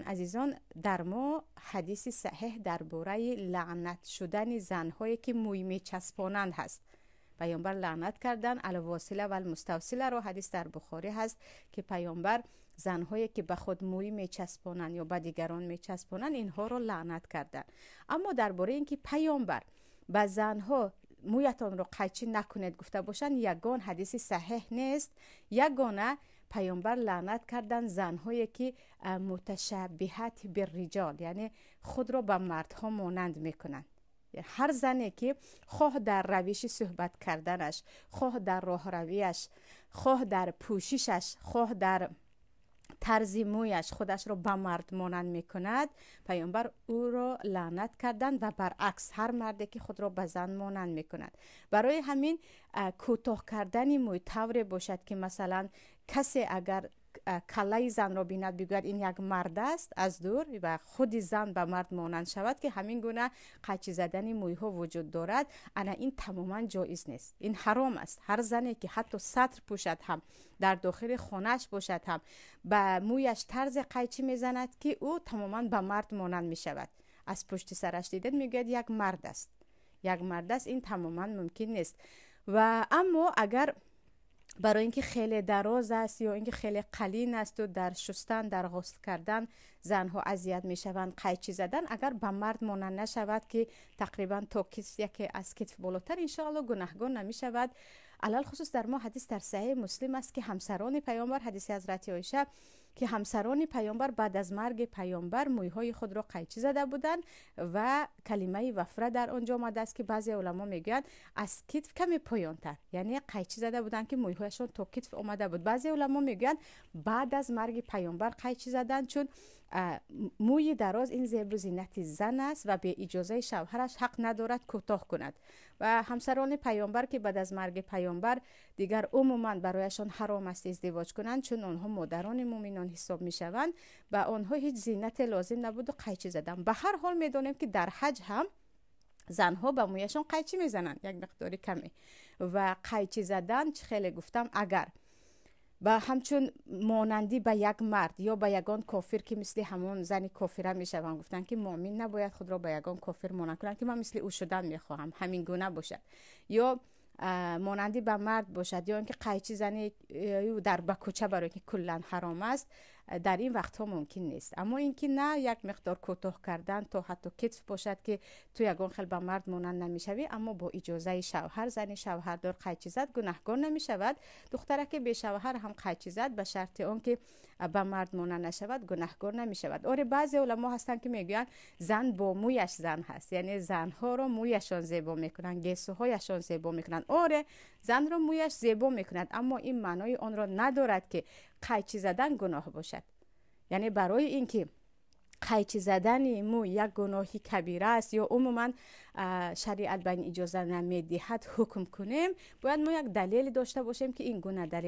عزیزان، در ما حدیث صحیح درباره لعنت شدن زنهایی که موی میچسبانند هست. پیامبر لعنت کردن الواصله و المستوصله رو. حدیث در بخاری هست که پیامبر زنهایی که به خود موی میچسبانند یا به دیگران میچسبانند اینها رو لعنت کردن. اما درباره اینکه پیامبر به زنها مویتان رو قیچی نکنید گفته باشن، یگان حدیث صحیح نیست. یگانه پیامبر لعنت کردن زنهایی که متشبهت بالرجال، یعنی خود را به مردها مانند میکنند. هر زنی که خواه در روش صحبت کردنش، خواه در راه رویش، خواه در پوششش، خواه در طرز مویش خودش رو به مرد مانند میکند، پیامبر او را لعنت کردند. و برعکس هر مردی که خود را به زن مانند میکند. برای همین کوتاه کردن موی طوری باشد که مثلا کسی اگر کله زن را بیند بگوید این یک مرد است از دور و خود زن به مرد مانند شود، که همین گونه قیچی زدن موی ها وجود دارد. انا این تماما جایز نیست، این حرام است. هر زنی که حتی سطر پوشد هم، در داخل خانهش باشد هم، به مویش طرز قیچی میزند که او تماما به مرد مانند می شود. از پشت سرش دیدن میگوید یک مرد است، یک مرد است. این تماما ممکن نیست. و اما اگر برای اینکه خیلی دراز است یا اینکه خیلی قلین است و در شستن، در غسل کردن زنها اذیت میشوند، قیچی زدن اگر به مرد مانند نشود که تقریبا تا کس یکی از کتف بالاتر، ان شاء الله گناهگار نمیشود. علل خصوص در ما حدیث در صحیح مسلم است که همسران پیامبر، حدیث حضرت عایشه که همسران پیامبر بعد از مرگ پیامبر مویهای خود را قیچی زده بودند و کلمه وفره در آنجا آمده است که بعضی علما میگویند از کتف کمی پایانتر، یعنی قیچی زده بودند که مویهایشان تا کتف آمده بود. بعضی علما میگویند بعد از مرگ پیامبر قیچی زدند، چون موی دراز این زیب و زینت زن است و به اجازه شوهرش حق ندارد کوتاه کند. و همسران پیامبر که بعد از مرگ پیامبر دیگر عموما برایشان حرام است ازدواج کنند، چون آنها مادران مؤمنان حساب میشوند و آنها هیچ زینت لازم نبود و قیچی زدن. به هر حال میدونیم که در حج هم زنها به مویشان قیچی میزنند، یک مقداری کمی. و قیچی زدن خیلی گفتم اگر با همچون مانندی به یک مرد یا به یگان کافر که مثل همون زنی کافره میشوند، گفتن که مؤمن نباید خود را به یگان کافر مانند کنند که من مثل او شدن میخواهم، همین گونه باشد. یا مانندی به مرد باشد، یا اینکه قیچی زنی در بکوچه برای که کلا حرام است، در این وقت ها ممکن نیست. اما اینکه نه، یک مقدار کوتاه کردن تا حتی کتف باشد که تو یگان خیلی به مرد مانند نمیشوی، اما با اجازه شوهر، زن شوهردار قیچی زد گناهگار نمیشود. دختره که به شوهر هم قیچی زد به شرط اون که به مرد مانند نشود گناهگار نمیشود. آره بعضی علما هستن که میگن زن با مویش زن هست، یعنی زنها رو مویشان زیبا میکنن، گیسوهایشان زیبا میکنن. آره زن رو مویش زیبا میکند، اما این معنای آن را ندارد که قیچی زدن گناه باشد. یعنی برای اینکه قیچی زدن مو یک گناهی کبیره است یا عموما شریعت به این اجازه نمیدهد حکم کنیم، باید ما یک دلیل داشته باشیم که این گونه دلیل